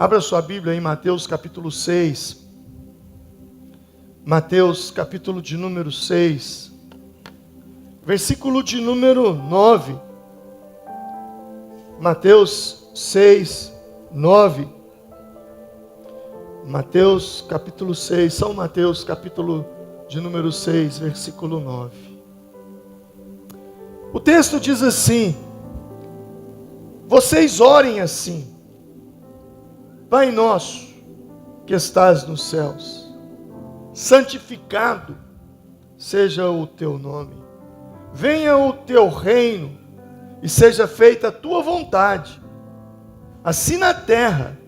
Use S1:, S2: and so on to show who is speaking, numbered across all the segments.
S1: Abra sua Bíblia em Mateus capítulo 6. Mateus capítulo de número 6. Versículo de número 9. Mateus 6, 9. Mateus capítulo 6. São Mateus capítulo de número 6, versículo 9. O texto diz assim: vocês orem assim: Pai nosso que estás nos céus, santificado seja o teu nome. Venha o teu reino e seja feita a tua vontade, assim na terra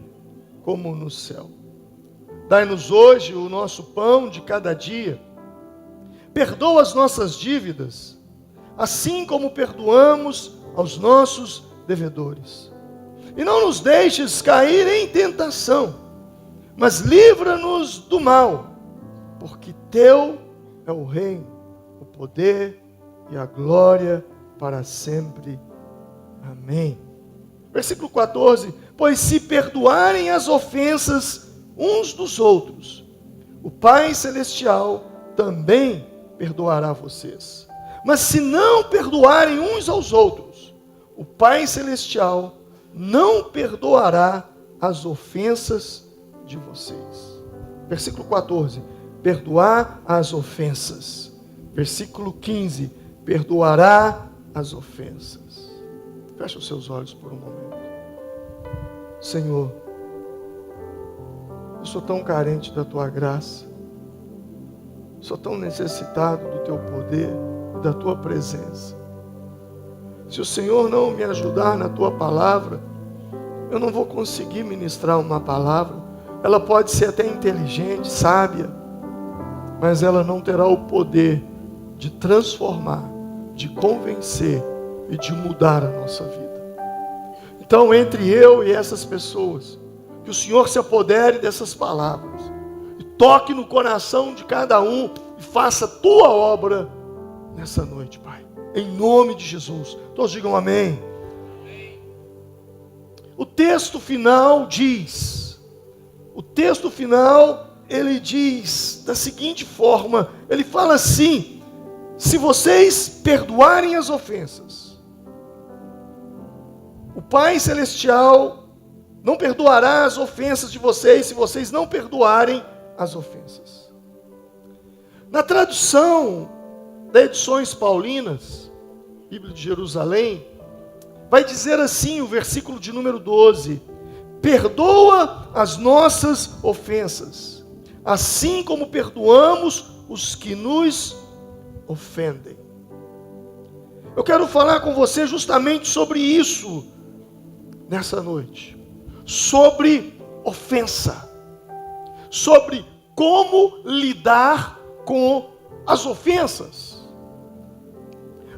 S1: como no céu. Dai-nos hoje o nosso pão de cada dia. Perdoa as nossas dívidas, assim como perdoamos aos nossos devedores. E não nos deixes cair em tentação, mas livra-nos do mal, porque teu é o reino, o poder e a glória para sempre. Amém. Versículo 14: pois se perdoarem as ofensas uns dos outros, o Pai Celestial também perdoará vocês. Mas se não perdoarem uns aos outros, o Pai Celestial não perdoará as ofensas de vocês. Versículo 14: perdoar as ofensas. Versículo 15: perdoará as ofensas. Feche os seus olhos por um momento. Senhor, eu sou tão carente da tua graça, sou tão necessitado do teu poder e da tua presença. Se o Senhor não me ajudar na tua palavra, eu não vou conseguir ministrar uma palavra. Ela pode ser até inteligente, sábia, mas ela não terá o poder de transformar, de convencer e de mudar a nossa vida. Então, entre eu e essas pessoas, que o Senhor se apodere dessas palavras e toque no coração de cada um e faça a tua obra nessa noite, Pai. Em nome de Jesus. Todos digam amém. O texto final diz, ele diz da seguinte forma, ele fala assim: se vocês perdoarem as ofensas, o Pai Celestial não perdoará as ofensas de vocês, se vocês não perdoarem as ofensas. Na tradução da Edições Paulinas, Bíblia de Jerusalém, vai dizer assim o versículo de número 12: perdoa as nossas ofensas, assim como perdoamos os que nos ofendem. Eu quero falar com você justamente sobre isso nessa noite, sobre ofensa, sobre como lidar com as ofensas.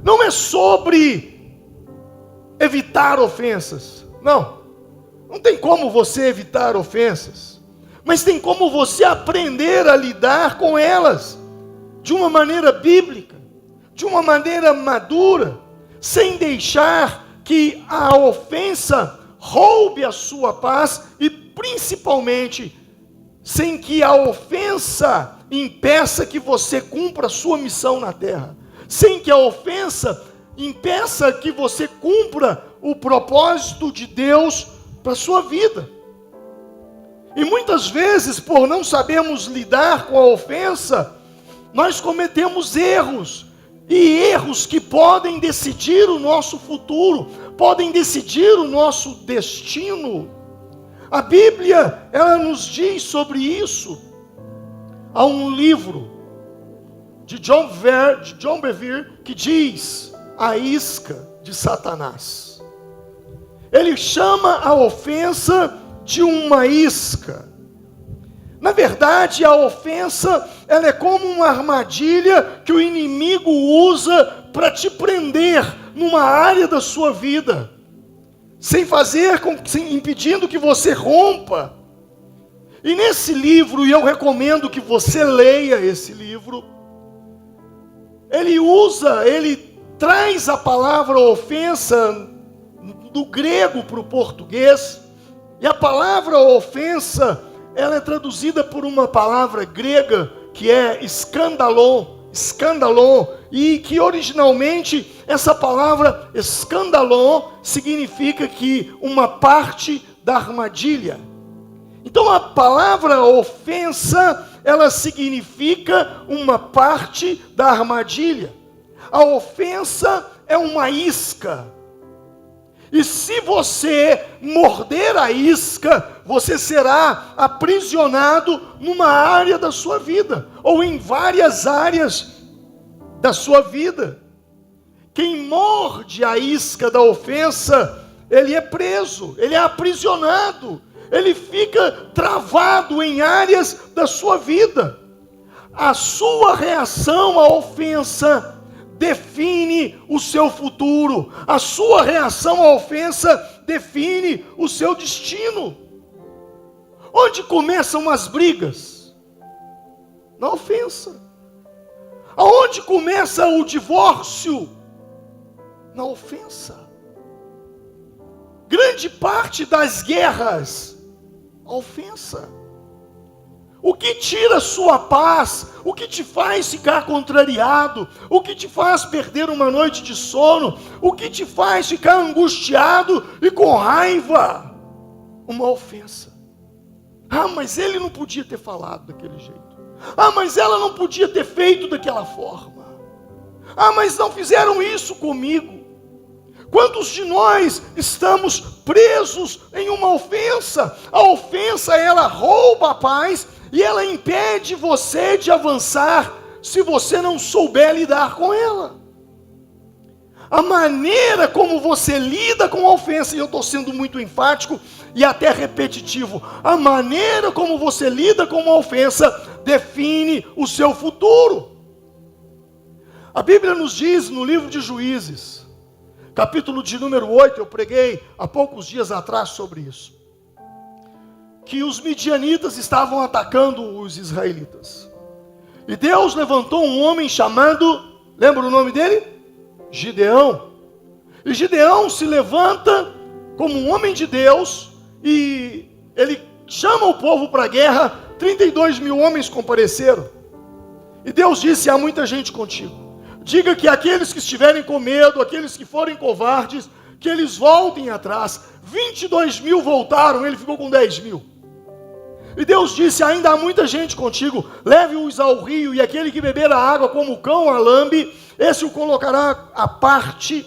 S1: Não é sobre evitar ofensas, não tem como você evitar ofensas, mas tem como você aprender a lidar com elas, de uma maneira bíblica, de uma maneira madura, sem deixar que a ofensa roube a sua paz e principalmente, sem que a ofensa impeça que você cumpra a sua missão na terra, sem que a ofensa impeça que você cumpra o propósito de Deus para a sua vida. E muitas vezes, por não sabermos lidar com a ofensa, nós cometemos erros, e erros que podem decidir o nosso futuro, podem decidir o nosso destino. A Bíblia, ela nos diz sobre isso. Há um livro de John Bevere que diz a isca de Satanás. Ele chama a ofensa de uma isca. Na verdade, a ofensa, ela é como uma armadilha que o inimigo usa para te prender numa área da sua vida, impedindo que você rompa. E nesse livro, e eu recomendo que você leia esse livro, ele traz a palavra ofensa do grego para o português, E a palavra ofensa, ela é traduzida por uma palavra grega que é escandalon, e que originalmente essa palavra escandalon significa que uma parte da armadilha. Então a palavra ofensa, ela significa uma parte da armadilha. A ofensa é uma isca. E se você morder a isca, você será aprisionado numa área da sua vida, ou em várias áreas da sua vida. Quem morde a isca da ofensa, ele é preso, ele é aprisionado, ele fica travado em áreas da sua vida. A sua reação à ofensa define o seu futuro. A sua reação à ofensa define o seu destino. Onde começam as brigas? Na ofensa. Aonde começa o divórcio? Na ofensa. Grande parte das guerras, a ofensa. O que tira sua paz, o que te faz ficar contrariado, o que te faz perder uma noite de sono, o que te faz ficar angustiado e com raiva? Uma ofensa. Ah, mas ele não podia ter falado daquele jeito. Ah, mas ela não podia ter feito daquela forma. Ah, mas não fizeram isso comigo. Quantos de nós estamos presos em uma ofensa? A ofensa, ela rouba a paz e ela impede você de avançar se você não souber lidar com ela. A maneira como você lida com a ofensa, e eu estou sendo muito enfático e até repetitivo, a maneira como você lida com uma ofensa define o seu futuro. A Bíblia nos diz no livro de Juízes, capítulo de número 8, eu preguei há poucos dias atrás sobre isso, que os midianitas estavam atacando os israelitas. E Deus levantou um homem chamado, lembra o nome dele? Gideão. E Gideão se levanta como um homem de Deus e ele chama o povo para a guerra. 32 mil homens compareceram. E Deus disse: há muita gente contigo. Diga que aqueles que estiverem com medo, aqueles que forem covardes, que eles voltem atrás. 22 mil voltaram, ele ficou com 10 mil. E Deus disse: ainda há muita gente contigo, leve-os ao rio, e aquele que beber a água como o cão a lambe, esse o colocará à parte.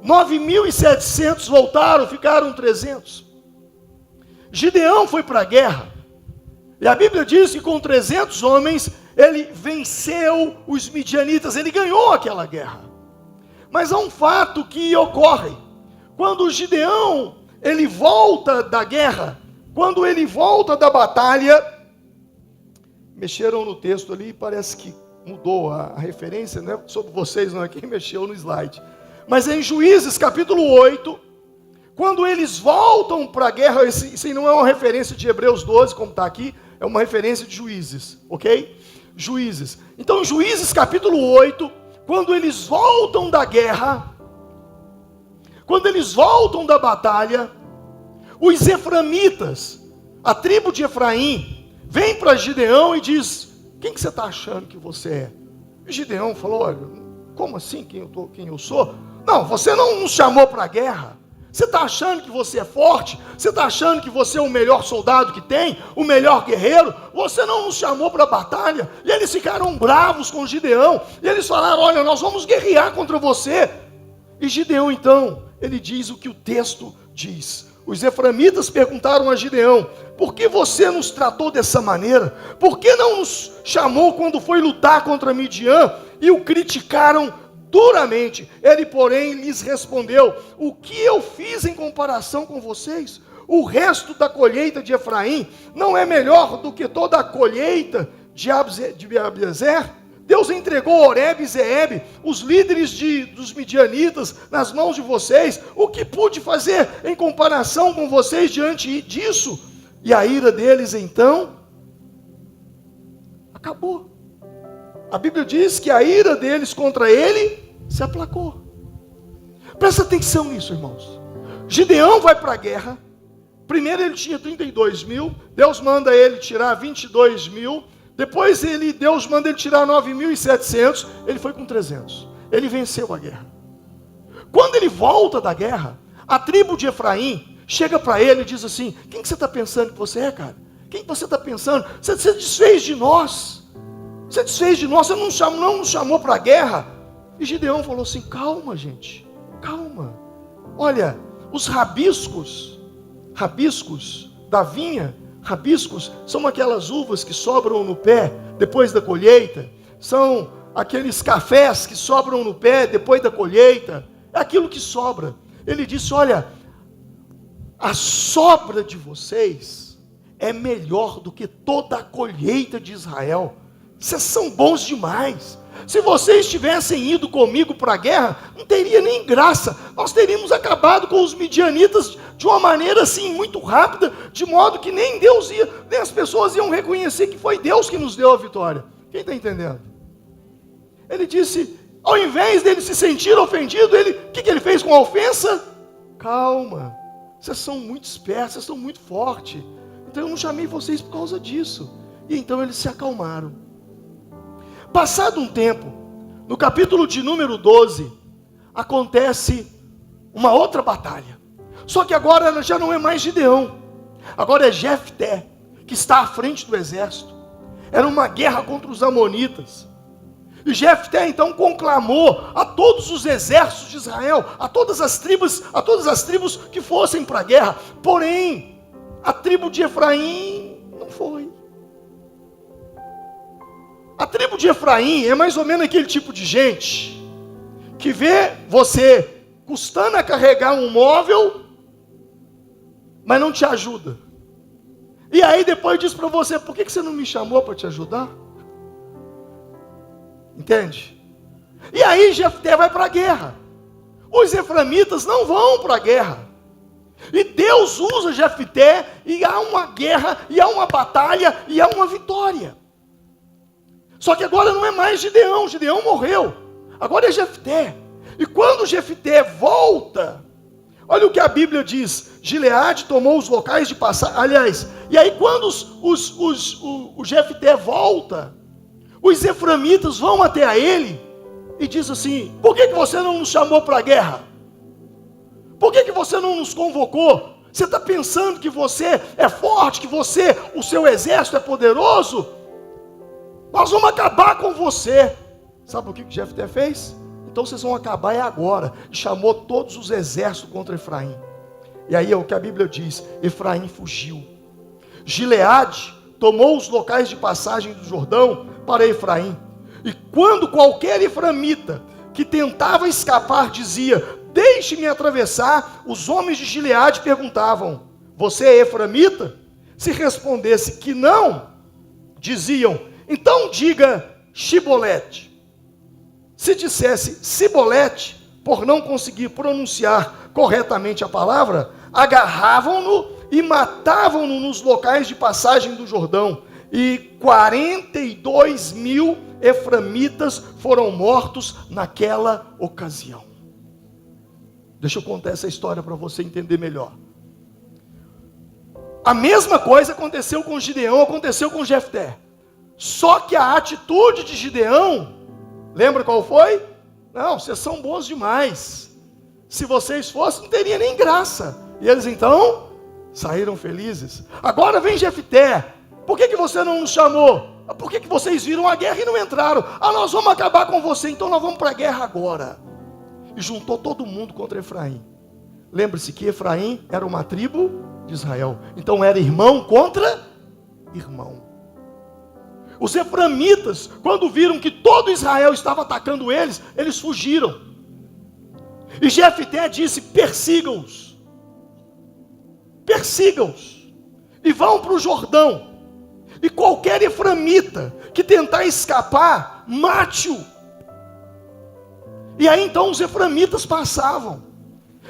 S1: 9.700 voltaram, ficaram 300. Gideão foi para a guerra, e a Bíblia diz que com 300 homens, ele venceu os midianitas, ele ganhou aquela guerra. Mas há um fato que ocorre, quando Gideão, ele volta da guerra, quando ele volta da batalha, mexeram no texto ali, parece que mudou a referência, né? Sobre vocês, não é quem mexeu no slide. Mas em Juízes capítulo 8, quando eles voltam para a guerra, isso aí não é uma referência de Hebreus 12, como está aqui, é uma referência de Juízes, ok? Juízes. Então em Juízes capítulo 8, quando eles voltam da guerra, quando eles voltam da batalha, os eframitas, a tribo de Efraim, vem para Gideão e diz: quem que você está achando que você é? E Gideão falou: olha, como assim quem eu sou? Não, você não nos chamou para a guerra. Você está achando que você é forte? Você está achando que você é o melhor soldado que tem? O melhor guerreiro? Você não nos chamou para a batalha? E eles ficaram bravos com Gideão. E eles falaram: olha, nós vamos guerrear contra você. E Gideão então, ele diz o que o texto diz. Os eframitas perguntaram a Gideão: por que você nos tratou dessa maneira? Por que não nos chamou quando foi lutar contra Midian? E o criticaram duramente. Ele, porém, lhes respondeu: o que eu fiz em comparação com vocês? O resto da colheita de Efraim não é melhor do que toda a colheita de Abiezer? Deus entregou Oreb e Zeeb, os líderes dos midianitas, nas mãos de vocês. O que pude fazer em comparação com vocês diante disso? E a ira deles então acabou. A Bíblia diz que a ira deles contra ele se aplacou. Presta atenção nisso, irmãos. Gideão vai para a guerra, Primeiro ele tinha 32 mil, Deus manda ele tirar 22 mil, depois Deus manda ele tirar 9.700, ele foi com 300. Ele venceu a guerra. Quando ele volta da guerra, a tribo de Efraim chega para ele e diz assim: quem que você está pensando que você é, cara? Quem que você está pensando? Você desfez de nós. Você desfez de nós, você não nos chamou para a guerra. E Gideão falou assim: calma, gente, calma. Olha, os rabiscos da vinha, rabiscos são aquelas uvas que sobram no pé depois da colheita, são aqueles cafés que sobram no pé depois da colheita, é aquilo que sobra. Ele disse: olha, a sobra de vocês é melhor do que toda a colheita de Israel. Vocês são bons demais. Se vocês tivessem ido comigo para a guerra, não teria nem graça. Nós teríamos acabado com os midianitas de uma maneira assim muito rápida, de modo que nem as pessoas iam reconhecer que foi Deus que nos deu a vitória. Quem está entendendo? Ele disse, ao invés dele se sentir ofendido, o que ele fez com a ofensa? Calma, vocês são muito espertos, vocês são muito fortes. Então eu não chamei vocês por causa disso. E então eles se acalmaram. Passado um tempo, no capítulo de número 12, acontece uma outra batalha. Só que agora já não é mais Gideão. Agora é Jefté, que está à frente do exército. Era uma guerra contra os amonitas. E Jefté então conclamou a todos os exércitos de Israel, a todas as tribos que fossem para a guerra. Porém, a tribo de Efraim não foi. A tribo de Efraim é mais ou menos aquele tipo de gente que vê você custando a carregar um móvel, mas não te ajuda. E aí depois diz para você: por que você não me chamou para te ajudar? Entende? E aí Jefté vai para a guerra. Os eframitas não vão para a guerra. E Deus usa Jefté, e há uma guerra, e há uma batalha, e há uma vitória. Só que agora não é mais Gideão morreu. Agora é Jefté. E quando Jefté volta, olha o que a Bíblia diz: Gileade tomou os locais de passagem. Aliás, e aí quando o Jefté volta, os eframitas vão até a ele e diz assim: por que você não nos chamou para a guerra? Por que você não nos convocou? Você está pensando que você é forte, que o seu exército é poderoso? Nós vamos acabar com você. Sabe o que Jefté fez? Então vocês vão acabar agora. E chamou todos os exércitos contra Efraim. E aí é o que a Bíblia diz: Efraim fugiu. Gileade tomou os locais de passagem do Jordão para Efraim. E quando qualquer eframita que tentava escapar dizia: deixe-me atravessar, os homens de Gileade perguntavam: você é eframita? Se respondesse que não, diziam: então diga Shibolete. Se dissesse Sibolete, por não conseguir pronunciar corretamente a palavra, agarravam-no e matavam-no nos locais de passagem do Jordão. E 42 mil eframitas foram mortos naquela ocasião. Deixa eu contar essa história para você entender melhor. A mesma coisa aconteceu com Gideão, aconteceu com Jefté. Só que a atitude de Gideão, lembra qual foi? Não, vocês são bons demais. Se vocês fossem, não teria nem graça. E eles então saíram felizes. Agora vem Jefté: por que você não nos chamou? Por que vocês viram a guerra e não entraram? Nós vamos acabar com você, então nós vamos para a guerra agora. E juntou todo mundo contra Efraim. Lembre-se que Efraim era uma tribo de Israel. Então era irmão contra irmão. Os eframitas, quando viram que todo Israel estava atacando eles, eles fugiram. E Jefté disse: persigam-os. Persigam-os. E vão para o Jordão. E qualquer eframita que tentar escapar, mate-o. E aí então os eframitas passavam.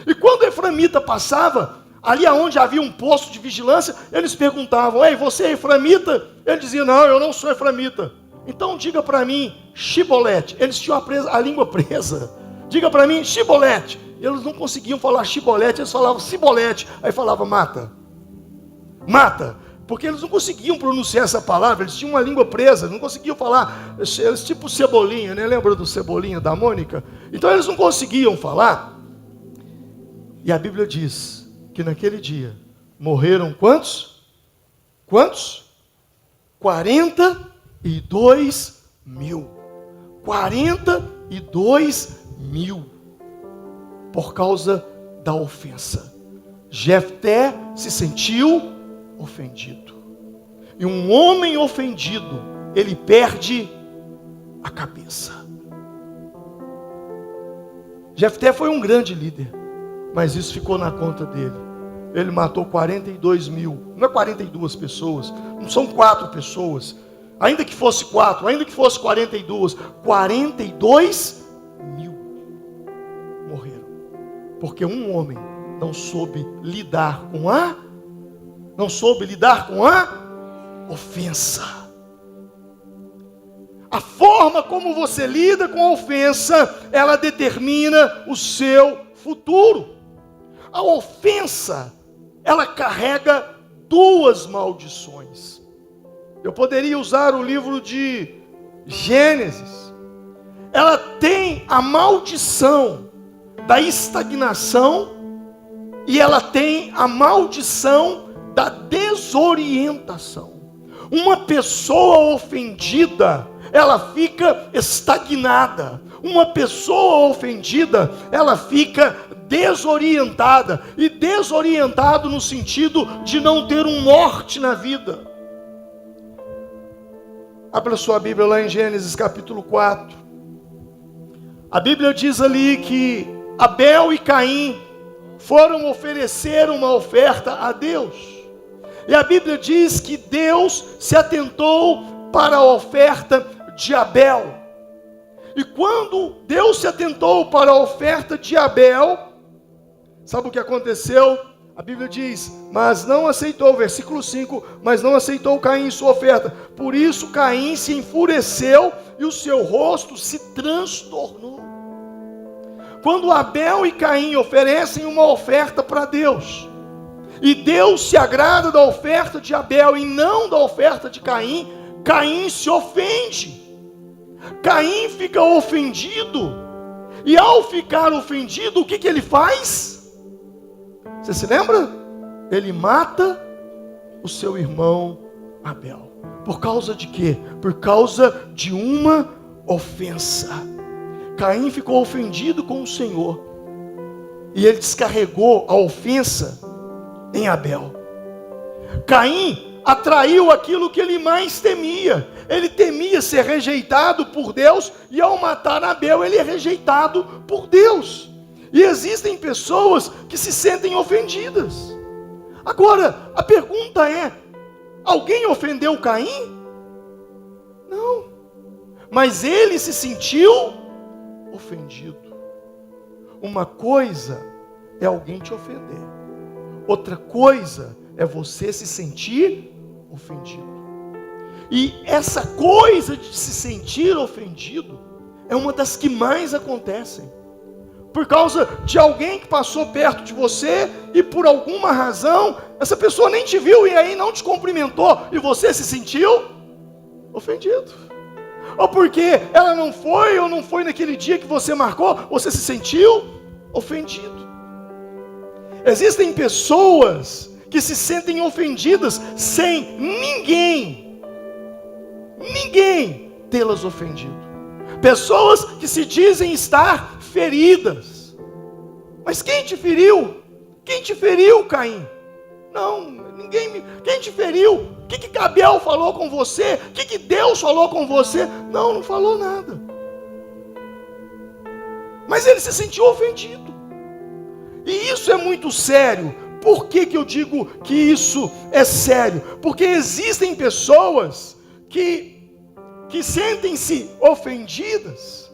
S1: E quando o eframita passava, ali onde havia um posto de vigilância, eles perguntavam: ei, você é eframita? Ele dizia: não, eu não sou eframita. Então diga para mim Shibolete. Eles tinham a língua presa. Diga para mim Shibolete. Eles não conseguiam falar Shibolete, eles falavam Sibolete. Aí falava: mata. Mata. Porque eles não conseguiam pronunciar essa palavra, eles tinham uma língua presa, não conseguiam falar, eles tipo Cebolinha, né? Lembra do Cebolinha, da Mônica? Então eles não conseguiam falar. E a Bíblia diz que naquele dia morreram quantos? Quantos? 42 mil. 42 mil. Por causa da ofensa. Jefté se sentiu ofendido. E um homem ofendido, ele perde a cabeça. Jefté foi um grande líder, mas isso ficou na conta dele. Ele matou 42 mil. Não é 42 pessoas, não são 4 pessoas. Ainda que fosse 4, ainda que fosse 42, 42 mil morreram. Porque um homem não soube lidar com a ofensa. A forma como você lida com a ofensa, ela determina o seu futuro. A ofensa, ela carrega 2 maldições. Eu poderia usar o livro de Gênesis. Ela tem a maldição da estagnação e ela tem a maldição da desorientação. Uma pessoa ofendida, ela fica estagnada. Uma pessoa ofendida, ela fica desorientada. E desorientado no sentido de não ter um norte na vida. Abra sua Bíblia lá em Gênesis capítulo 4. A Bíblia diz ali que Abel e Caim foram oferecer uma oferta a Deus. E a Bíblia diz que Deus se atentou para a oferta de Abel. E quando Deus se atentou para a oferta de Abel, sabe o que aconteceu? A Bíblia diz, mas não aceitou, versículo 5, mas não aceitou Caim sua oferta. Por isso Caim se enfureceu e o seu rosto se transtornou. Quando Abel e Caim oferecem uma oferta para Deus, e Deus se agrada da oferta de Abel e não da oferta de Caim, Caim se ofende. Caim fica ofendido. E ao ficar ofendido, o que ele faz? Você se lembra? Ele mata o seu irmão Abel. Por causa de quê? Por causa de uma ofensa. Caim ficou ofendido com o Senhor. E ele descarregou a ofensa em Abel. Caim atraiu aquilo que ele mais temia. Ele temia ser rejeitado por Deus, e ao matar Abel, ele é rejeitado por Deus. E existem pessoas que se sentem ofendidas. Agora, a pergunta é: alguém ofendeu Caim? Não. Mas ele se sentiu ofendido. Uma coisa é alguém te ofender. Outra coisa é você se sentir ofendido. E essa coisa de se sentir ofendido é uma das que mais acontecem. Por causa de alguém que passou perto de você e por alguma razão, essa pessoa nem te viu e aí não te cumprimentou e você se sentiu ofendido. Ou porque ela não foi ou não foi naquele dia que você marcou, você se sentiu ofendido. Existem pessoas que se sentem ofendidas sem ninguém tê-las ofendido. Pessoas que se dizem estar feridas. Mas quem te feriu? Quem te feriu, Caim? Não, ninguém. Quem te feriu? O que Abel falou com você? O que Deus falou com você? Não falou nada. Mas ele se sentiu ofendido. E isso é muito sério. Por que eu digo que isso é sério? Porque existem pessoas que sentem-se ofendidas.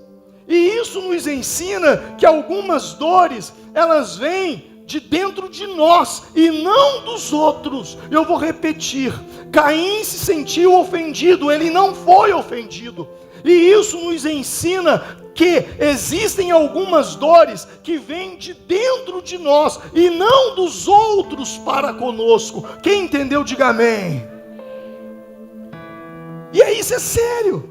S1: E isso nos ensina que algumas dores, elas vêm de dentro de nós e não dos outros. Eu vou repetir. Caim se sentiu ofendido, ele não foi ofendido. E isso nos ensina que existem algumas dores que vêm de dentro de nós e não dos outros para conosco. Quem entendeu, diga amém. E aí isso é sério.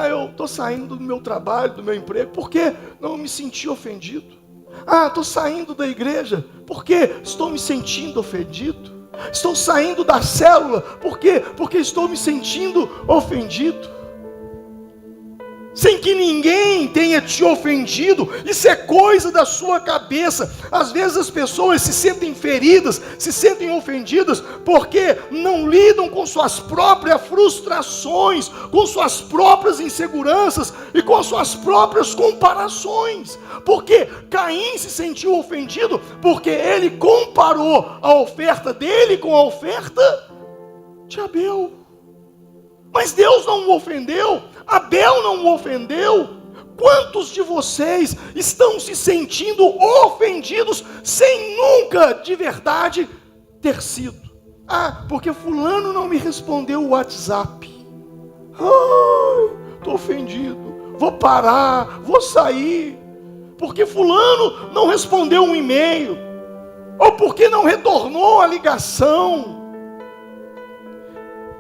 S1: Eu estou saindo do meu trabalho, do meu emprego, porque não me senti ofendido. Estou saindo da igreja, porque estou me sentindo ofendido. Estou saindo da célula, porque estou me sentindo ofendido. Sem que ninguém tenha te ofendido, isso é coisa da sua cabeça. Às vezes as pessoas se sentem feridas, se sentem ofendidas, porque não lidam com suas próprias frustrações, com suas próprias inseguranças e com suas próprias comparações. Porque Caim se sentiu ofendido, porque ele comparou a oferta dele com a oferta de Abel. Mas Deus não o ofendeu, Abel não o ofendeu. Quantos de vocês estão se sentindo ofendidos sem nunca de verdade ter sido? Porque fulano não me respondeu o WhatsApp. Estou ofendido, vou parar, vou sair. Porque fulano não respondeu um e-mail, ou porque não retornou a ligação.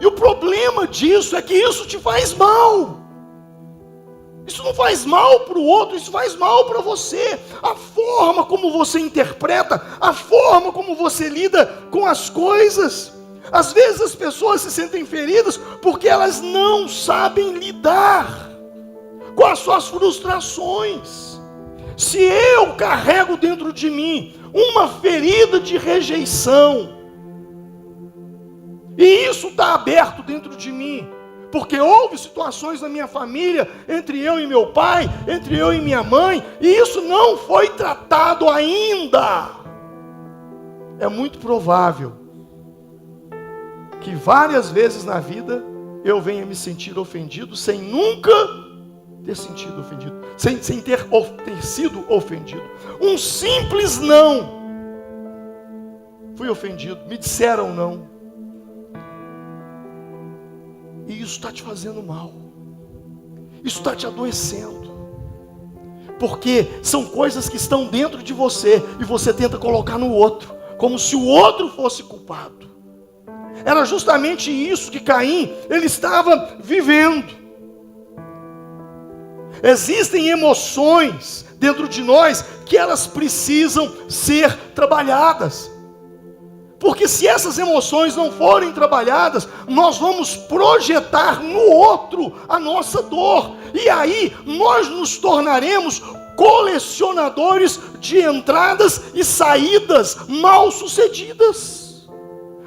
S1: E o problema disso é que isso te faz mal. Isso não faz mal para o outro, isso faz mal para você. A forma como você interpreta, a forma como você lida com as coisas. Às vezes as pessoas se sentem feridas porque elas não sabem lidar com as suas frustrações. Se eu carrego dentro de mim uma ferida de rejeição, e isso está aberto dentro de mim, porque houve situações na minha família, entre eu e meu pai, entre eu e minha mãe, e isso não foi tratado ainda. É muito provável que várias vezes na vida eu venha me sentir ofendido sem nunca ter sentido ofendido, sem ter sido ofendido. Um simples não, fui ofendido, me disseram não. E isso está te fazendo mal. Isso está te adoecendo. Porque são coisas que estão dentro de você e você tenta colocar no outro, como se o outro fosse culpado. Era justamente isso que Caim, ele estava vivendo. Existem emoções dentro de nós que elas precisam ser trabalhadas. Porque se essas emoções não forem trabalhadas, nós vamos projetar no outro a nossa dor. E aí nós nos tornaremos colecionadores de entradas e saídas mal sucedidas.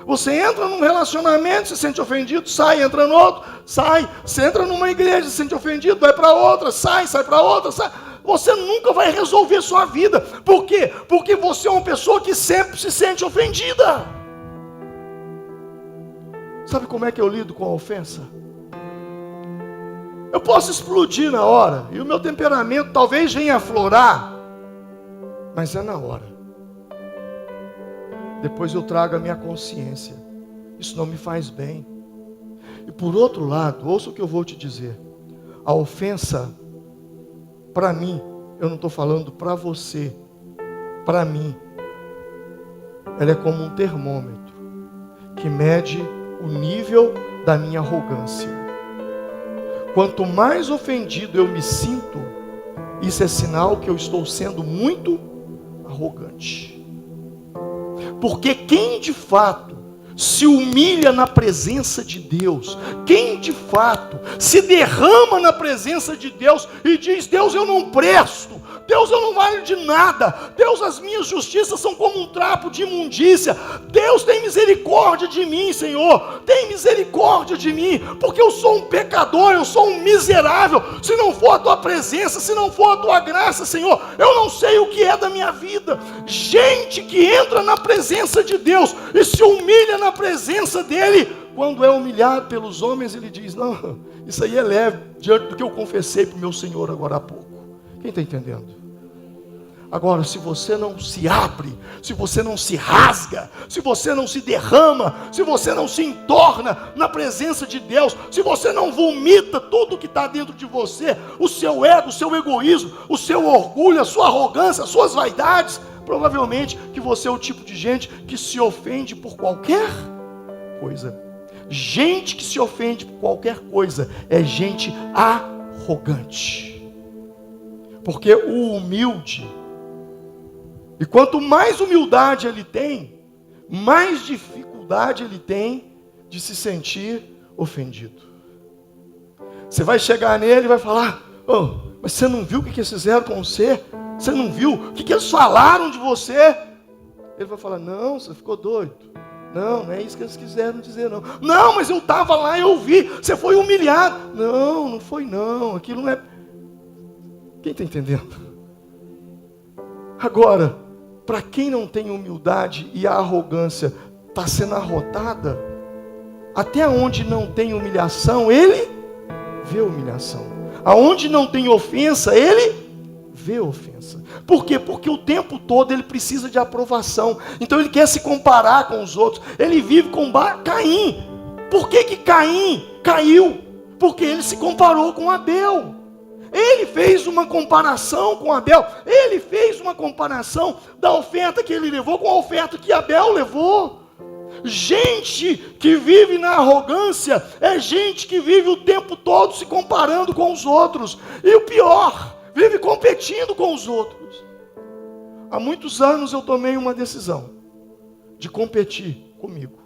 S1: Você entra num relacionamento, se sente ofendido, sai, entra no outro, sai. Você entra numa igreja, se sente ofendido, vai para outra, sai para outra, sai. Você nunca vai resolver sua vida. Por quê? Porque você é uma pessoa que sempre se sente ofendida. Sabe como é que eu lido com a ofensa? Eu posso explodir na hora, e o meu temperamento talvez venha aflorar, mas é na hora. Depois eu trago a minha consciência. Isso não me faz bem. E por outro lado, ouça o que eu vou te dizer. A ofensa, para mim, eu não estou falando para você, para mim, ela é como um termômetro que mede o nível da minha arrogância. Quanto mais ofendido eu me sinto, isso é sinal que eu estou sendo muito arrogante. Porque quem de fato se humilha na presença de Deus, quem de fato se derrama na presença de Deus e diz: Deus, eu não presto, Deus, eu não valho de nada, Deus, as minhas justiças são como um trapo de imundícia, Deus, tem misericórdia de mim, Senhor, tem misericórdia de mim, porque eu sou um pecador, eu sou um miserável. Se não for a tua presença, se não for a tua graça, Senhor, eu não sei o que é da minha vida. Gente que entra na presença de Deus e se humilha na presença dele, quando é humilhado pelos homens, ele diz: não, isso aí é leve diante do que eu confessei para o meu Senhor agora há pouco. Quem está entendendo? Agora, se você não se abre, se você não se rasga, se você não se derrama, se você não se entorna na presença de Deus, se você não vomita tudo que está dentro de você, o seu ego, o seu egoísmo, o seu orgulho, a sua arrogância, as suas vaidades, provavelmente que você é o tipo de gente que se ofende por qualquer coisa. Gente que se ofende por qualquer coisa é gente arrogante. Porque o humilde, e quanto mais humildade ele tem, mais dificuldade ele tem de se sentir ofendido. Você vai chegar nele e vai falar: oh, mas você não viu o que eles fizeram com você? Você não viu o que eles falaram de você? Ele vai falar: não, você ficou doido. Não, não é isso que eles quiseram dizer, não. Não, mas eu estava lá e eu vi. Você foi humilhado. Não, não foi não. Aquilo não é... Quem está entendendo? Agora, para quem não tem humildade e a arrogância está sendo arrotada, até onde não tem humilhação, ele vê humilhação. Aonde não tem ofensa, ele vê ofensa. Por quê? Porque o tempo todo ele precisa de aprovação. Então ele quer se comparar com os outros. Ele vive com Caim. Por que Caim caiu? Porque ele se comparou com Abel. Ele fez uma comparação com Abel. Ele fez uma comparação da oferta que ele levou com a oferta que Abel levou. Gente que vive na arrogância é gente que vive o tempo todo se comparando com os outros. E o pior, vive competindo com os outros. Há muitos anos eu tomei uma decisão de competir comigo.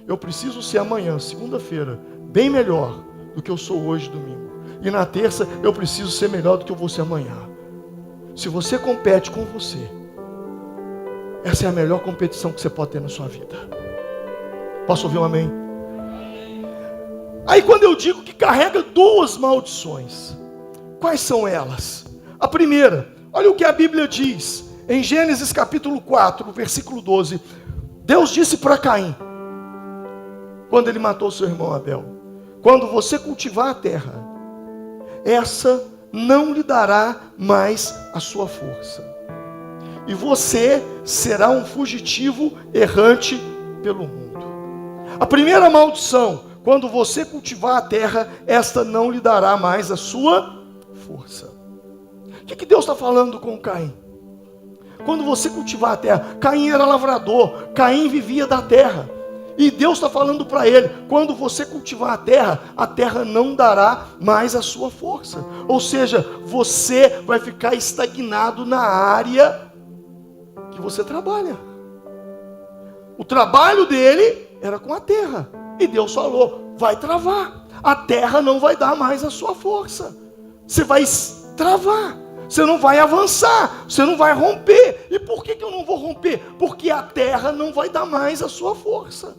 S1: Eu preciso ser amanhã, segunda-feira, bem melhor do que eu sou hoje, domingo. E na terça eu preciso ser melhor do que eu vou ser amanhã. Se você compete com você, essa é a melhor competição que você pode ter na sua vida. Posso ouvir um amém? Aí quando eu digo que carrega duas maldições, quais são elas? A primeira, olha o que a Bíblia diz, em Gênesis capítulo 4, versículo 12. Deus disse para Caim, quando ele matou seu irmão Abel: quando você cultivar a terra, essa não lhe dará mais a sua força, e você será um fugitivo errante pelo mundo. A primeira maldição: quando você cultivar a terra, esta não lhe dará mais a sua força. O que Deus está falando com Caim? Quando você cultivar a terra, Caim era lavrador, Caim vivia da terra. E Deus está falando para ele: quando você cultivar a terra não dará mais a sua força. Ou seja, você vai ficar estagnado na área que você trabalha. O trabalho dele era com a terra. E Deus falou: vai travar. A terra não vai dar mais a sua força. Você vai travar. Você não vai avançar. Você não vai romper. E por que eu não vou romper? Porque a terra não vai dar mais a sua força.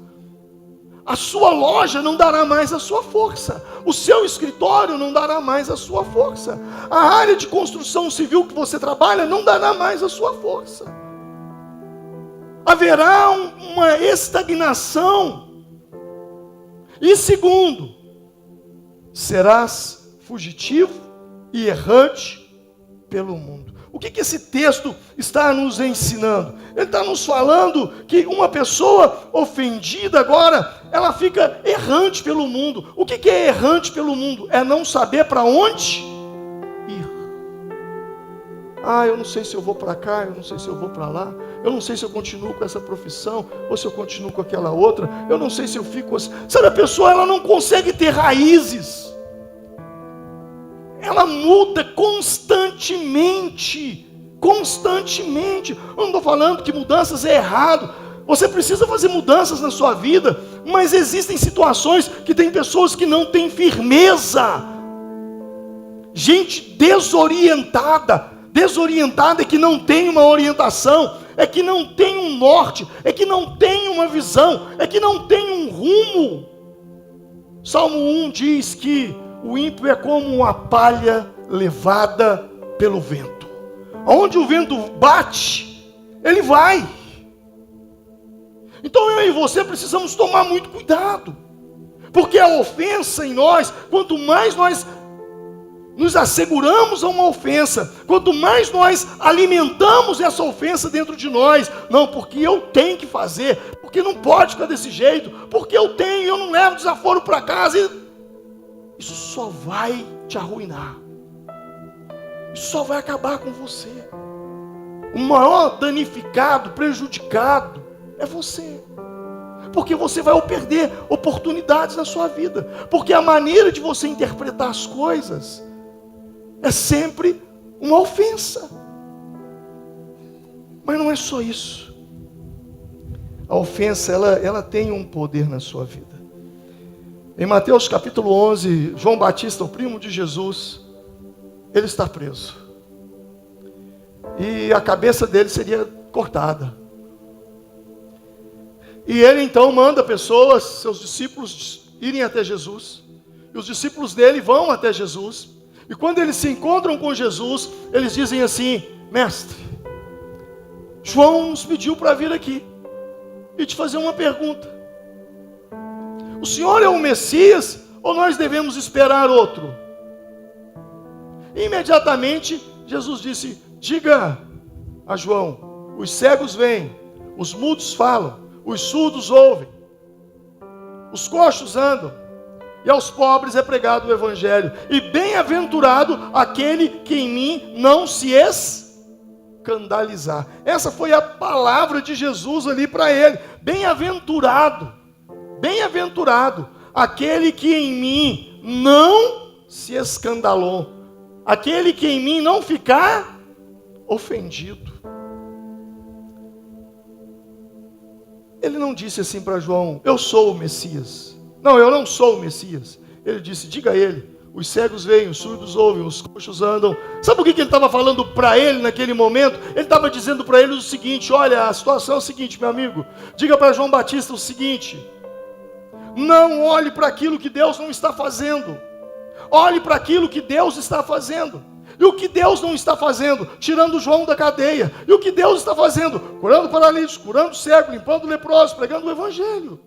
S1: A sua loja não dará mais a sua força. O seu escritório não dará mais a sua força. A área de construção civil que você trabalha não dará mais a sua força. Haverá uma estagnação. E segundo, serás fugitivo e errante pelo mundo. O que esse texto está nos ensinando? Ele está nos falando que uma pessoa ofendida agora, ela fica errante pelo mundo. O que é errante pelo mundo? É não saber para onde ir. Eu não sei se eu vou para cá, eu não sei se eu vou para lá, eu não sei se eu continuo com essa profissão, ou se eu continuo com aquela outra, eu não sei se eu fico assim. Sabe, a pessoa ela não consegue ter raízes. Ela muda constantemente. Eu não estou falando que mudanças é errado. Você precisa fazer mudanças na sua vida. Mas existem situações que tem pessoas que não têm firmeza. Gente desorientada é que não tem uma orientação, é que não tem um norte, é que não tem uma visão, é que não tem um rumo. Salmo 1 diz que o ímpio é como uma palha levada pelo vento. Aonde o vento bate, ele vai. Então eu e você precisamos tomar muito cuidado. Porque a ofensa em nós, quanto mais nós nos asseguramos a uma ofensa, quanto mais nós alimentamos essa ofensa dentro de nós, não, porque eu tenho que fazer, porque não pode ficar desse jeito, porque eu não levo desaforo para casa, isso só vai te arruinar, isso só vai acabar com você. O maior danificado, prejudicado, é você. Porque você vai perder oportunidades na sua vida. Porque a maneira de você interpretar as coisas é sempre uma ofensa. Mas não é só isso. A ofensa, ela tem um poder na sua vida. Em Mateus capítulo 11, João Batista, o primo de Jesus, ele está preso. E a cabeça dele seria cortada. E ele então manda pessoas, seus discípulos, irem até Jesus. E os discípulos dele vão até Jesus. E quando eles se encontram com Jesus, eles dizem assim: mestre, João nos pediu para vir aqui e te fazer uma pergunta. O senhor é o Messias ou nós devemos esperar outro? E imediatamente Jesus disse: diga a João, os cegos veem, os mudos falam, os surdos ouvem, os coxos andam, e aos pobres é pregado o evangelho. E bem-aventurado aquele que em mim não se escandalizar. Essa foi a palavra de Jesus ali para ele. Bem-aventurado, bem-aventurado aquele que em mim não se escandalou, aquele que em mim não ficar ofendido. Ele não disse assim para João: eu sou o Messias. Não, eu não sou o Messias. Ele disse: diga a ele, os cegos veem, os surdos ouvem, os coxos andam. Sabe o que ele estava falando para ele naquele momento? Ele estava dizendo para ele o seguinte: olha, a situação é o seguinte, meu amigo, diga para João Batista o seguinte: não olhe para aquilo que Deus não está fazendo, olhe para aquilo que Deus está fazendo. E o que Deus não está fazendo? Tirando João da cadeia. E o que Deus está fazendo? Curando paralíticos, curando cego, limpando leprosos, pregando o evangelho.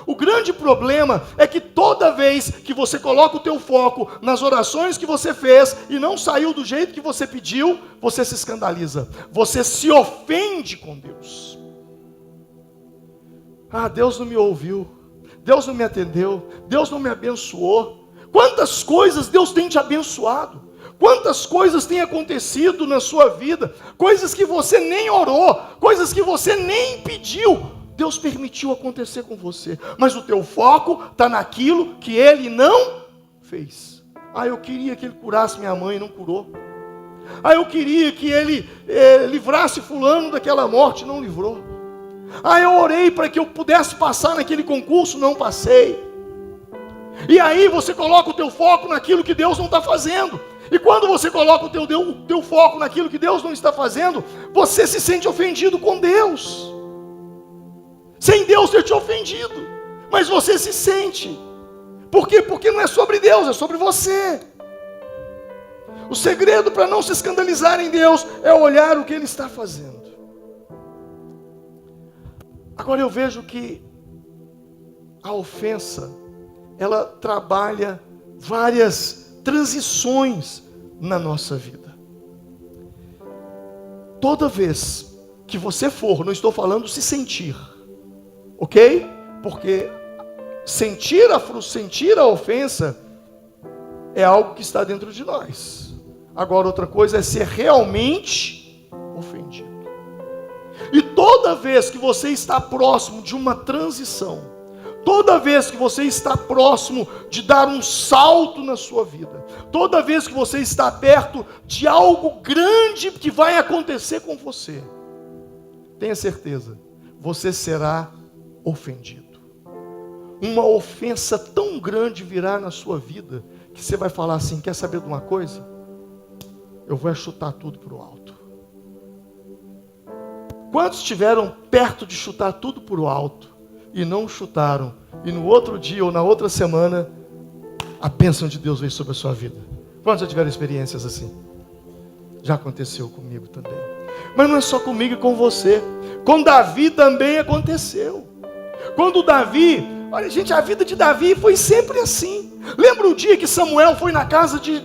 S1: O grande problema é que toda vez que você coloca o teu foco nas orações que você fez e não saiu do jeito que você pediu, você se escandaliza, você se ofende com Deus. Ah, Deus não me ouviu, Deus não me atendeu, Deus não me abençoou. Quantas coisas Deus tem te abençoado, quantas coisas têm acontecido na sua vida, coisas que você nem orou, coisas que você nem pediu, Deus permitiu acontecer com você, mas o teu foco está naquilo que Ele não fez. Ah, eu queria que Ele curasse minha mãe, não curou. Ah, eu queria que Ele livrasse fulano daquela morte, não livrou. Ah, eu orei para que eu pudesse passar naquele concurso, não passei. E aí você coloca o teu foco naquilo que Deus não está fazendo. E quando você coloca o teu foco naquilo que Deus não está fazendo, você se sente ofendido com Deus, sem Deus ter te ofendido, mas você se sente. Por quê? Porque não é sobre Deus, é sobre você. O segredo para não se escandalizar em Deus é olhar o que Ele está fazendo. Agora eu vejo que a ofensa, ela trabalha várias transições na nossa vida. Toda vez que você for, não estou falando se sentir, ok? Porque sentir a ofensa é algo que está dentro de nós. Agora outra coisa é ser realmente ofendido. E toda vez que você está próximo de uma transição, toda vez que você está próximo de dar um salto na sua vida, toda vez que você está perto de algo grande que vai acontecer com você, tenha certeza, você será ofendido. Uma ofensa tão grande virá na sua vida, que você vai falar assim: quer saber de uma coisa? Eu vou chutar tudo para o alto. Quantos estiveram perto de chutar tudo para o alto e não chutaram, e no outro dia ou na outra semana a bênção de Deus veio sobre a sua vida? Quantos já tiveram experiências assim? Já aconteceu comigo também. Mas não é só comigo e com você. Com Davi também aconteceu. Quando Davi, Olha, gente, a vida de Davi foi sempre assim. Lembra o dia que Samuel foi na casa de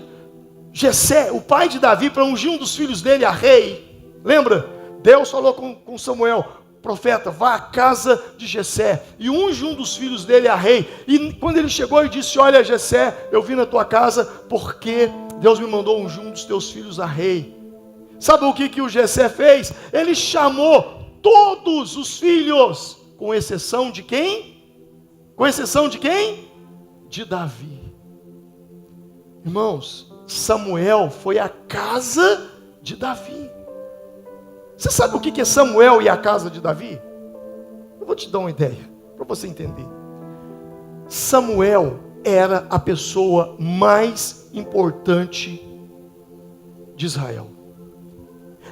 S1: Jessé, o pai de Davi, para ungir um dos filhos dele a rei? Lembra? Deus falou com Samuel: profeta, vá à casa de Jessé e unge um dos filhos dele a rei. E quando ele chegou e disse: olha, Jessé, eu vim na tua casa porque Deus me mandou ungir um dos teus filhos a rei. Sabe o que o Jessé fez? Ele chamou todos os filhos, com exceção de quem? Com exceção de quem? De Davi. Irmãos, Samuel foi à casa de Davi. Você sabe o que é Samuel e a casa de Davi? Eu vou te dar uma ideia, para você entender. Samuel era a pessoa mais importante de Israel.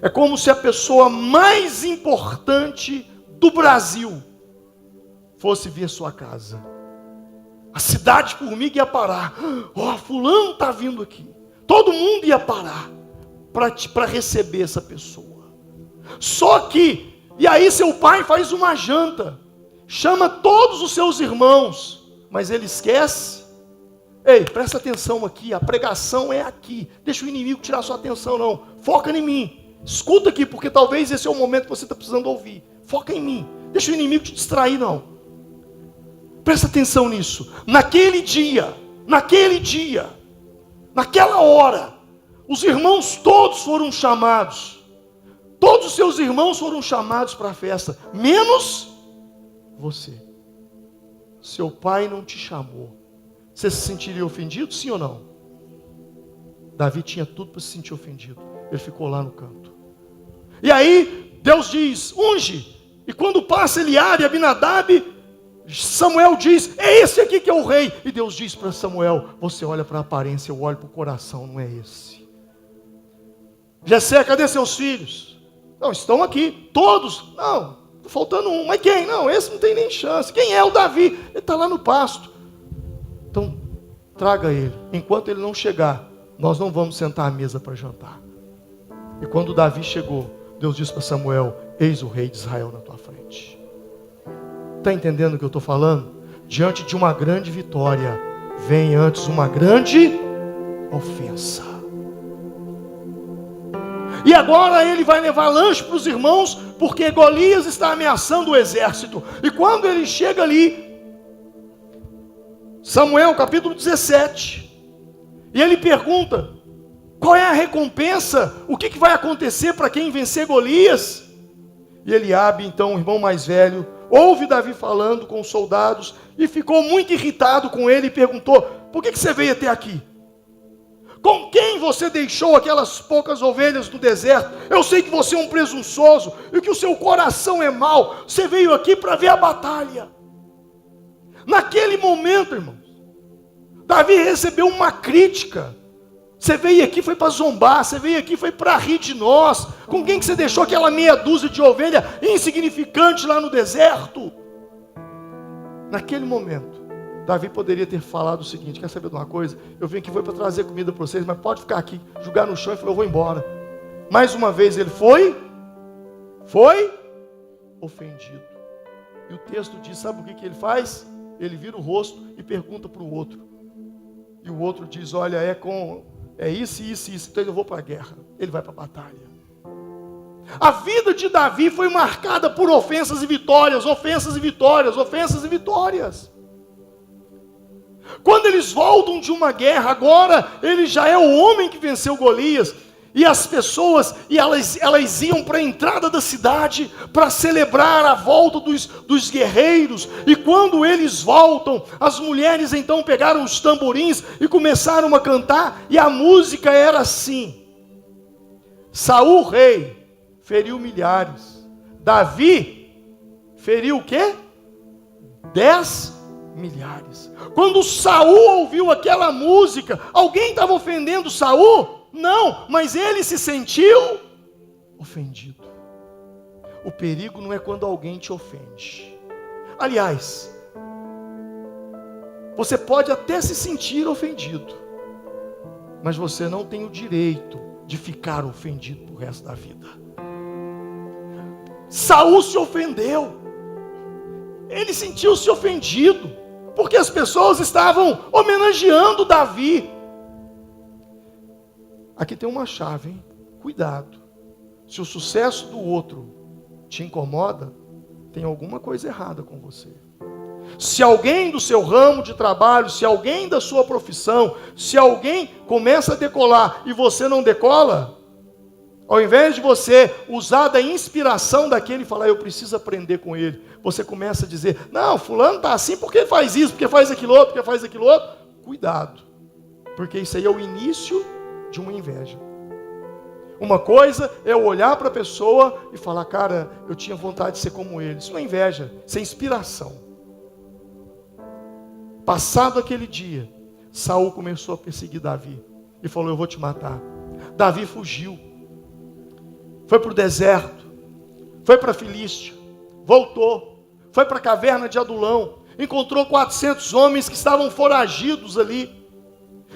S1: É como se a pessoa mais importante do Brasil fosse vir à sua casa. A cidade formiga ia parar. Fulano está vindo aqui. Todo mundo ia parar para receber essa pessoa. Só que, e aí seu pai faz uma janta, chama todos os seus irmãos, mas ele esquece. Ei, presta atenção aqui, a pregação é aqui. Deixa o inimigo tirar sua atenção, não. Foca em mim. Escuta aqui, porque talvez esse é o momento que você está precisando ouvir. Foca em mim. Deixa o inimigo te distrair, não. Presta atenção nisso. Naquele dia, naquela hora, os irmãos todos foram chamados. Todos os seus irmãos foram chamados para a festa, menos você. Seu pai não te chamou. Você se sentiria ofendido, sim ou não? Davi tinha tudo para se sentir ofendido. Ele ficou lá no canto. E aí, Deus diz: unge. E quando passa Eliabe e Abinadab, Samuel diz: é esse aqui que é o rei. E Deus diz para Samuel: você olha para a aparência, eu olho para o coração, não é esse. Jessé, cadê seus filhos? Não, estão aqui, todos. Não, está faltando um. Mas quem? Não, esse não tem nem chance. Quem é o Davi? Ele está lá no pasto. Então, traga ele. Enquanto ele não chegar, nós não vamos sentar à mesa para jantar. E quando Davi chegou, Deus disse para Samuel: eis o rei de Israel na tua frente. Está entendendo o que eu estou falando? Diante de uma grande vitória, vem antes uma grande ofensa. E agora ele vai levar lanche para os irmãos, porque Golias está ameaçando o exército. E quando ele chega ali, Samuel capítulo 17, e ele pergunta: qual é a recompensa? O que vai acontecer para quem vencer Golias? E Eliabe, então, o irmão mais velho, ouve Davi falando com os soldados e ficou muito irritado com ele e perguntou: por que você veio até aqui? Com quem você deixou aquelas poucas ovelhas no deserto? Eu sei que você é um presunçoso e que o seu coração é mau. Você veio aqui para ver a batalha. Naquele momento, irmãos, Davi recebeu uma crítica. Você veio aqui foi para zombar, você veio aqui foi para rir de nós. Com quem que você deixou aquela meia dúzia de ovelha insignificante lá no deserto? Naquele momento, Davi poderia ter falado o seguinte: quer saber de uma coisa? Eu vim aqui foi para trazer comida para vocês, mas pode ficar aqui, jogar no chão e falou: eu vou embora. Mais uma vez ele foi ofendido. E o texto diz, sabe o que ele faz? Ele vira o rosto e pergunta para o outro. E o outro diz: olha, é isso, então eu vou para a guerra. Ele vai para a batalha. A vida de Davi foi marcada por ofensas e vitórias, ofensas e vitórias, ofensas e vitórias. Quando eles voltam de uma guerra, agora ele já é o homem que venceu Golias. E as pessoas, elas iam para a entrada da cidade para celebrar a volta dos guerreiros. E quando eles voltam, as mulheres então pegaram os tamborins e começaram a cantar. E a música era assim: Saul, rei, feriu milhares. Davi feriu o quê? 10 milhares. Quando Saul ouviu aquela música, alguém estava ofendendo Saul? Não, mas ele se sentiu ofendido. O perigo não é quando alguém te ofende. Aliás, você pode até se sentir ofendido, mas você não tem o direito de ficar ofendido pro resto da vida. Saul se ofendeu. Ele sentiu-se ofendido. Porque as pessoas estavam homenageando Davi. Aqui tem uma chave, hein? Cuidado. Se o sucesso do outro te incomoda, tem alguma coisa errada com você. Se alguém do seu ramo de trabalho, se alguém da sua profissão, se alguém começa a decolar e você não decola, ao invés de você usar da inspiração daquele e falar, eu preciso aprender com ele, você começa a dizer, não, fulano está assim porque faz isso, porque faz aquilo outro, porque faz aquilo outro. Cuidado, porque isso aí é o início de uma inveja. Uma coisa é eu olhar para a pessoa e falar, cara, eu tinha vontade de ser como ele. Isso não é inveja, isso é inspiração. Passado aquele dia, Saul começou a perseguir Davi e falou, eu vou te matar. Davi fugiu, foi para o deserto, foi para a Filístia, voltou, foi para a caverna de Adulão, encontrou 400 homens que estavam foragidos ali.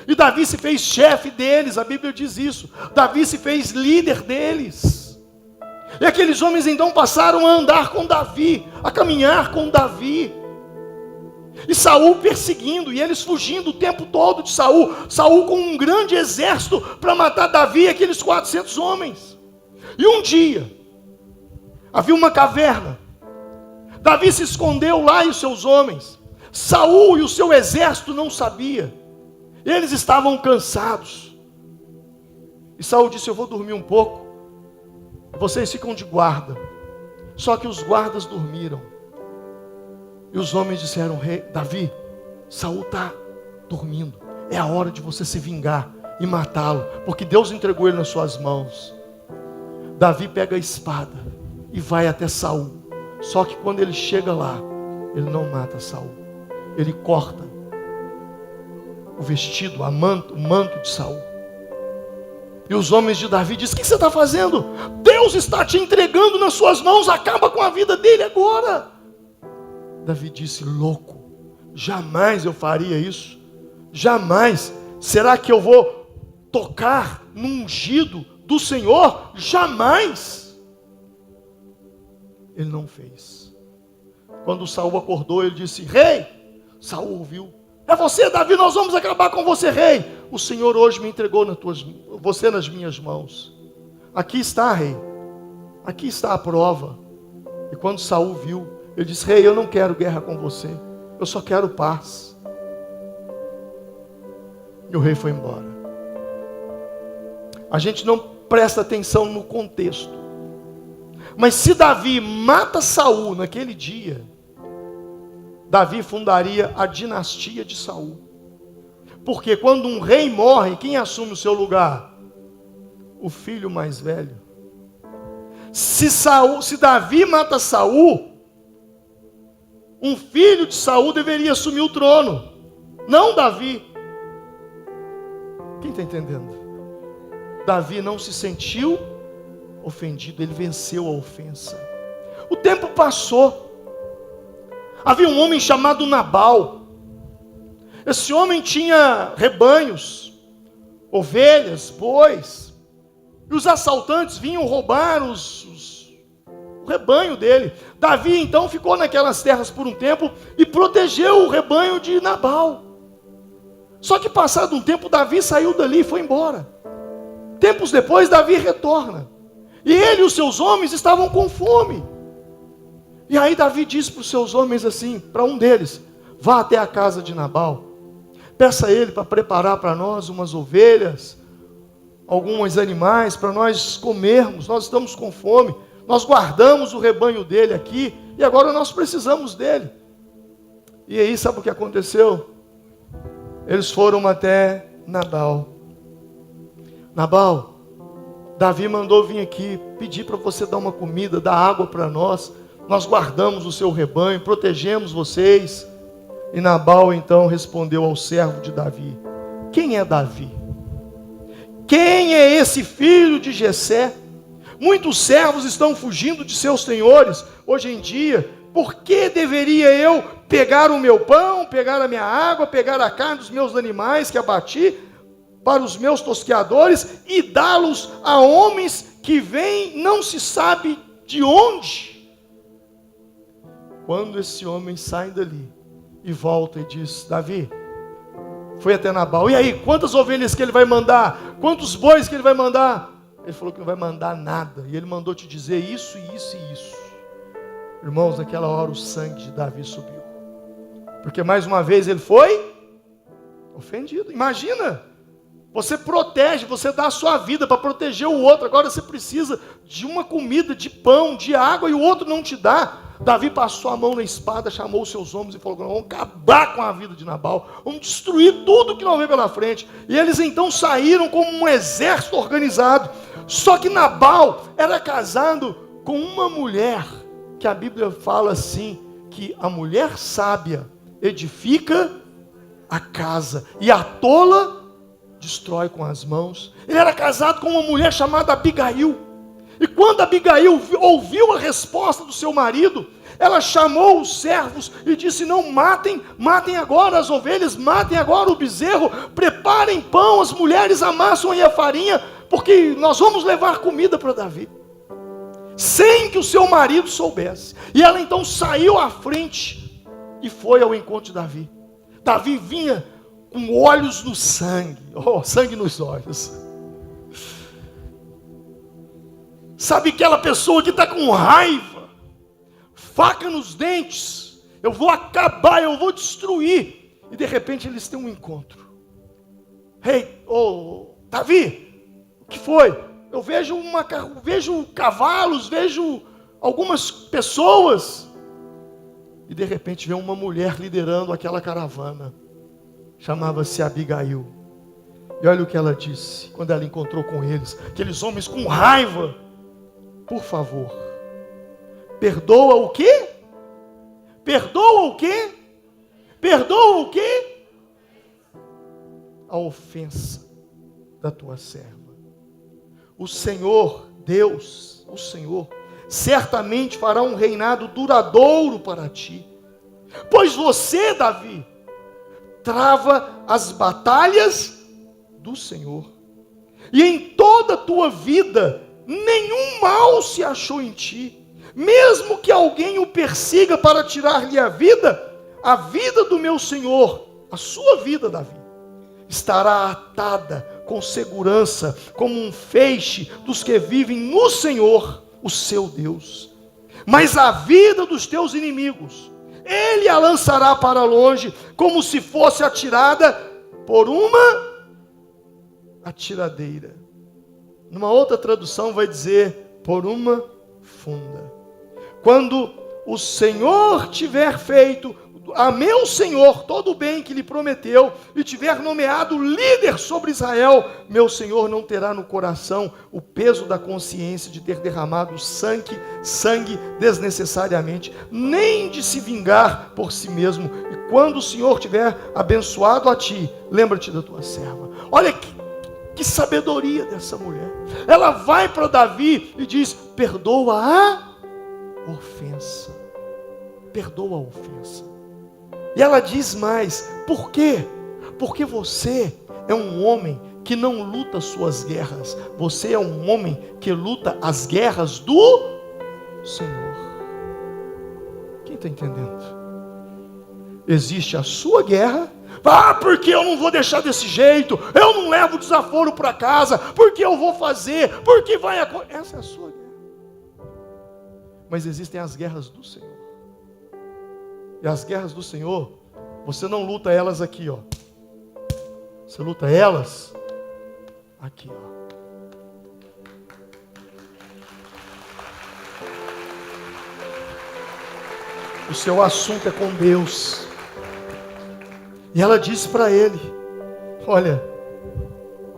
S1: E Davi se fez chefe deles, a Bíblia diz isso. Davi se fez líder deles. E aqueles homens então passaram a andar com Davi, a caminhar com Davi. E Saul perseguindo, e eles fugindo o tempo todo de Saul. Saul com um grande exército para matar Davi e aqueles 400 homens. E um dia, havia uma caverna. Davi se escondeu lá e os seus homens. Saul e o seu exército não sabia. Eles estavam cansados. E Saul disse, eu vou dormir um pouco. Vocês ficam de guarda. Só que os guardas dormiram. E os homens disseram, rei Davi, Saul está dormindo. É a hora de você se vingar e matá-lo. Porque Deus entregou ele nas suas mãos. Davi pega a espada e vai até Saul. Só que quando ele chega lá, ele não mata Saul. Ele corta o vestido, o manto de Saul. E os homens de Davi dizem, o que você está fazendo? Deus está te entregando nas suas mãos, acaba com a vida dele agora. Davi disse, louco, jamais eu faria isso, jamais. Será que eu vou tocar no ungido do Senhor? Jamais. Ele não fez. Quando Saul acordou, ele disse, rei. Saul ouviu, é você, Davi, nós vamos acabar com você, rei. O Senhor hoje me entregou você nas minhas mãos. Aqui está, rei. Aqui está a prova. E quando Saul viu, ele disse, rei, eu não quero guerra com você. Eu só quero paz. E o rei foi embora. A gente não presta atenção no contexto. Mas se Davi mata Saul naquele dia, Davi fundaria a dinastia de Saul. Porque quando um rei morre, quem assume o seu lugar? O filho mais velho. Se Davi mata Saul, um filho de Saul deveria assumir o trono, não Davi. Quem está entendendo? Davi não se sentiu ofendido, ele venceu a ofensa. O tempo passou. Havia um homem chamado Nabal. Esse homem tinha rebanhos, ovelhas, bois. E os assaltantes vinham roubar o rebanho dele. Davi então ficou naquelas terras por um tempo e protegeu o rebanho de Nabal. Só que passado um tempo, Davi saiu dali e foi embora. Tempos depois, Davi retorna. E ele e os seus homens estavam com fome. E aí Davi disse para os seus homens assim, para um deles, vá até a casa de Nabal, peça a ele para preparar para nós umas ovelhas, alguns animais para nós comermos, nós estamos com fome, nós guardamos o rebanho dele aqui, e agora nós precisamos dele. E aí sabe o que aconteceu? Eles foram até Nabal. Nabal, Davi mandou vir aqui, pedir para você dar uma comida, dar água para nós. Nós guardamos o seu rebanho, protegemos vocês. E Nabal então respondeu ao servo de Davi, quem é Davi? Quem é esse filho de Jessé? Muitos servos estão fugindo de seus senhores hoje em dia. Por que deveria eu pegar o meu pão, pegar a minha água, pegar a carne dos meus animais que abati para os meus tosqueadores e dá-los a homens que vêm não se sabe de onde? Quando esse homem sai dali, e volta e diz: Davi, foi até Nabal, e aí, quantas ovelhas que ele vai mandar? Quantos bois que ele vai mandar? Ele falou que não vai mandar nada, e ele mandou te dizer isso, isso e isso. Irmãos, naquela hora o sangue de Davi subiu, porque mais uma vez ele foi ofendido. Imagina, você protege, você dá a sua vida para proteger o outro, agora você precisa de uma comida, de pão, de água, e o outro não te dá. Davi passou a mão na espada, chamou os seus homens e falou: vamos acabar com a vida de Nabal, vamos destruir tudo que não vem pela frente. E eles então saíram como um exército organizado. Só que Nabal era casado com uma mulher, que a Bíblia fala assim, que a mulher sábia edifica a casa, e a tola destrói com as mãos. Ele era casado com uma mulher chamada Abigail. E quando Abigail ouviu a resposta do seu marido, ela chamou os servos e disse: não, matem agora as ovelhas, matem agora o bezerro, preparem pão, as mulheres amassam aí a farinha, porque nós vamos levar comida para Davi. Sem que o seu marido soubesse. E ela então saiu à frente e foi ao encontro de Davi. Davi vinha com olhos no sangue, sangue nos olhos. Sabe aquela pessoa que está com raiva, faca nos dentes, eu vou acabar, eu vou destruir, e de repente eles têm um encontro. Davi, o que foi? Eu vejo cavalos, vejo algumas pessoas, e de repente vem uma mulher liderando aquela caravana, chamava-se Abigail. E olha o que ela disse, quando ela encontrou com eles, aqueles homens com raiva: por favor, perdoa o quê? Perdoa o quê? Perdoa o quê? A ofensa da tua serva. O Senhor, Deus, o Senhor, certamente fará um reinado duradouro para ti. Pois você, Davi, trava as batalhas do Senhor. E em toda a tua vida, nenhum mal se achou em ti. Mesmo que alguém o persiga para tirar-lhe a vida do meu Senhor, a sua vida, Davi, estará atada com segurança, como um feixe dos que vivem no Senhor, o seu Deus. Mas a vida dos teus inimigos, Ele a lançará para longe, como se fosse atirada por uma atiradeira. Numa outra tradução vai dizer, por uma funda. Quando o Senhor tiver feito a meu Senhor todo o bem que lhe prometeu, e tiver nomeado líder sobre Israel, meu Senhor não terá no coração o peso da consciência de ter derramado sangue desnecessariamente, nem de se vingar por si mesmo. E quando o Senhor tiver abençoado a ti, lembra-te da tua serva. Olha que sabedoria dessa mulher. Ela vai para Davi e diz: perdoa a ofensa. Perdoa a ofensa. E ela diz mais: por quê? Porque você é um homem que não luta suas guerras. Você é um homem que luta as guerras do Senhor. Quem está entendendo? Existe a sua guerra. Porque eu não vou deixar desse jeito, eu não levo desaforo para casa, porque eu vou fazer, porque vai acontecer. Essa é a sua guerra. Mas existem as guerras do Senhor. E as guerras do Senhor, você não luta elas aqui, ó. Você luta elas aqui, ó. O seu assunto é com Deus. E ela disse para ele: olha,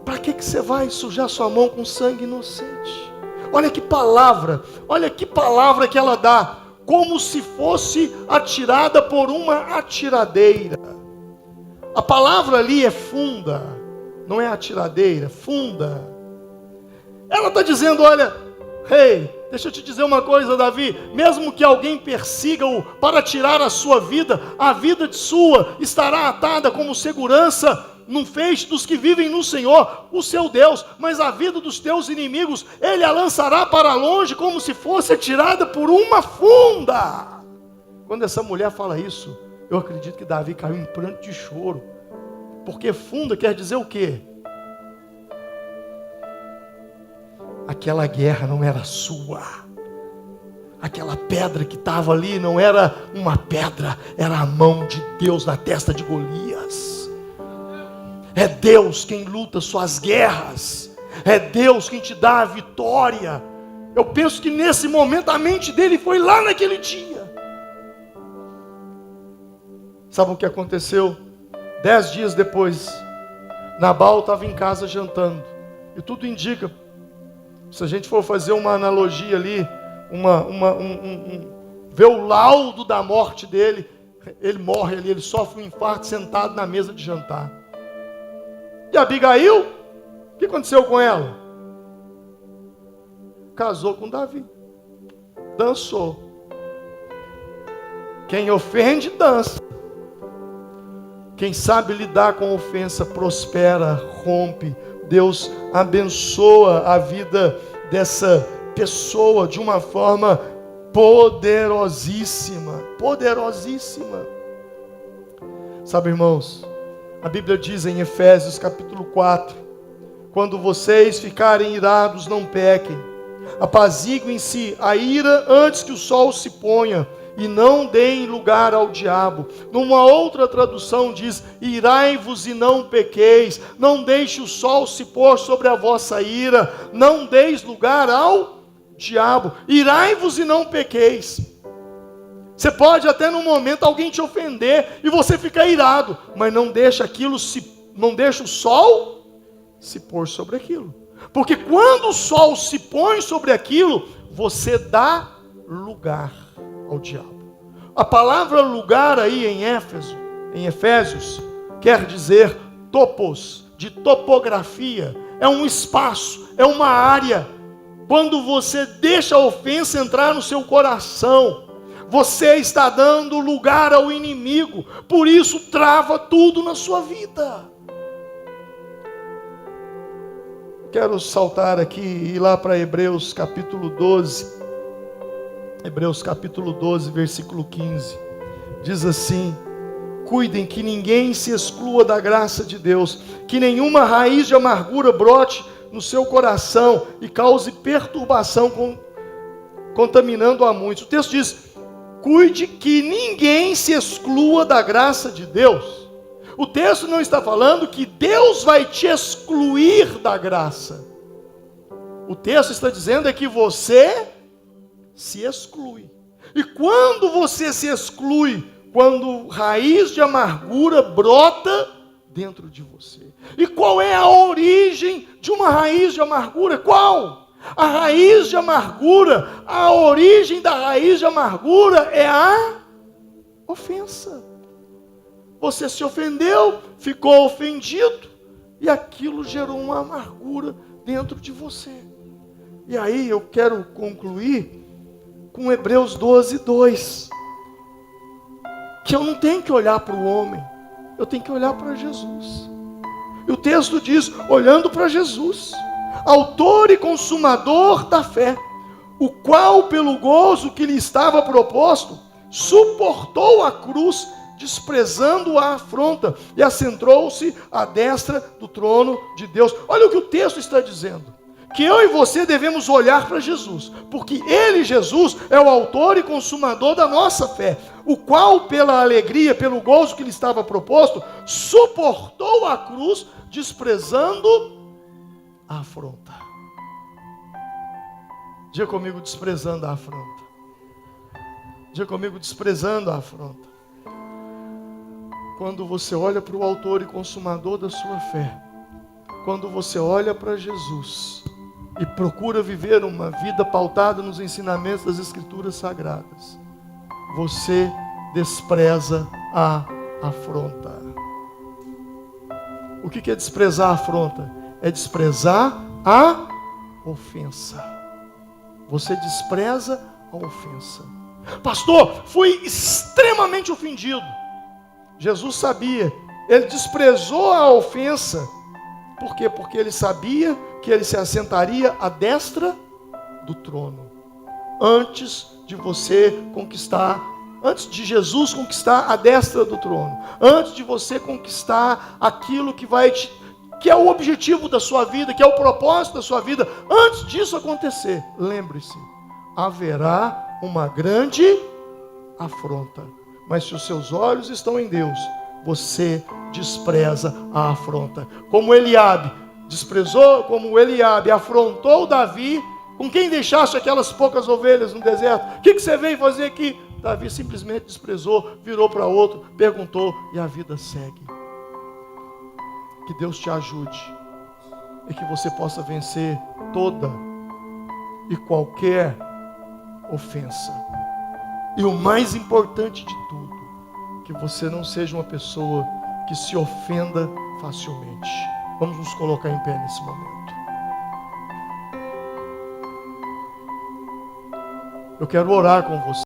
S1: para que você vai sujar sua mão com sangue inocente? Olha que palavra que ela dá, como se fosse atirada por uma atiradeira. A palavra ali é funda, não é atiradeira, funda. Ela está dizendo: olha, deixa eu te dizer uma coisa, Davi, mesmo que alguém persiga-o para tirar a sua vida, a vida de sua estará atada como segurança num feixe dos que vivem no Senhor, o seu Deus, mas a vida dos teus inimigos, Ele a lançará para longe como se fosse tirada por uma funda. Quando essa mulher fala isso, Eu acredito que Davi caiu em pranto de choro. Porque funda quer dizer o quê? Aquela guerra não era sua. Aquela pedra que estava ali não era uma pedra, era a mão de Deus na testa de Golias. É Deus quem luta suas guerras. É Deus quem te dá a vitória. Eu penso que nesse momento a mente dele foi lá naquele dia. Sabe o que aconteceu? 10 dias depois, Nabal estava em casa jantando. E tudo indica, se a gente for fazer uma analogia ali, ver o laudo da morte dele, ele morre ali, ele sofre um infarto sentado na mesa de jantar. E Abigail, o que aconteceu com ela? Casou com Davi, dançou. Quem ofende, dança. Quem sabe lidar com ofensa, prospera, rompe. Deus abençoa a vida dessa pessoa de uma forma poderosíssima. Poderosíssima. Sabe, irmãos, a Bíblia diz em Efésios capítulo 4, quando vocês ficarem irados, não pequem. Apaziguem-se a ira antes que o sol se ponha, e não deem lugar ao diabo. Numa outra tradução diz: irai-vos e não pequeis. Não deixe o sol se pôr sobre a vossa ira. Não deis lugar ao diabo. Irai-vos e não pequeis. Você pode até no momento alguém te ofender e você fica irado, mas não deixa não deixa o sol se pôr sobre aquilo. Porque quando o sol se põe sobre aquilo, você dá lugar ao diabo. A palavra lugar aí em Efésios, quer dizer topos, de topografia. É um espaço, é uma área. Quando você deixa a ofensa entrar no seu coração, você está dando lugar ao inimigo. Por isso trava tudo na sua vida. Quero saltar aqui e ir lá para Hebreus capítulo 12. Hebreus capítulo 12, versículo 15. Diz assim: cuidem que ninguém se exclua da graça de Deus, que nenhuma raiz de amargura brote no seu coração e cause perturbação, contaminando a muitos. O texto diz: cuide que ninguém se exclua da graça de Deus. O texto não está falando que Deus vai te excluir da graça. O texto está dizendo é que você se exclui. E quando você se exclui, quando raiz de amargura brota dentro de você. E qual é a origem de uma raiz de amargura? Qual? A raiz de amargura, a origem da raiz de amargura é a ofensa. Você se ofendeu, ficou ofendido, e aquilo gerou uma amargura dentro de você. E aí eu quero concluir com Hebreus 12, 2. Que eu não tenho que olhar para o homem, eu tenho que olhar para Jesus. E o texto diz, olhando para Jesus, autor e consumador da fé, o qual pelo gozo que lhe estava proposto, suportou a cruz, desprezando a afronta, e assentou-se à destra do trono de Deus. Olha o que o texto está dizendo, que eu e você devemos olhar para Jesus, porque Ele, Jesus, é o autor e consumador da nossa fé, o qual pela alegria, pelo gozo que lhe estava proposto, suportou a cruz, desprezando a afronta. Diga comigo, desprezando a afronta. Diga comigo, desprezando a afronta. Quando você olha para o autor e consumador da sua fé, quando você olha para Jesus e procura viver uma vida pautada nos ensinamentos das Escrituras Sagradas, você despreza a afronta. O que é desprezar a afronta? É desprezar a ofensa. Você despreza a ofensa. Pastor, fui extremamente ofendido. Jesus sabia, ele desprezou a ofensa. Por quê? Porque ele sabia que ele se assentaria à destra do trono, antes de você conquistar antes de Jesus conquistar a destra do trono, antes de você conquistar aquilo que é o objetivo da sua vida, que é o propósito da sua vida, antes disso acontecer, lembre-se, haverá uma grande afronta. Mas se os seus olhos estão em Deus, você despreza a afronta. Como Eliabe afrontou Davi, com quem deixaste aquelas poucas ovelhas no deserto? O que você veio fazer aqui? Davi simplesmente desprezou, virou para outro, perguntou, e a vida segue. Que Deus te ajude e que você possa vencer toda e qualquer ofensa. E o mais importante de tudo, que você não seja uma pessoa que se ofenda facilmente. Vamos nos colocar em pé nesse momento. Eu quero orar com você.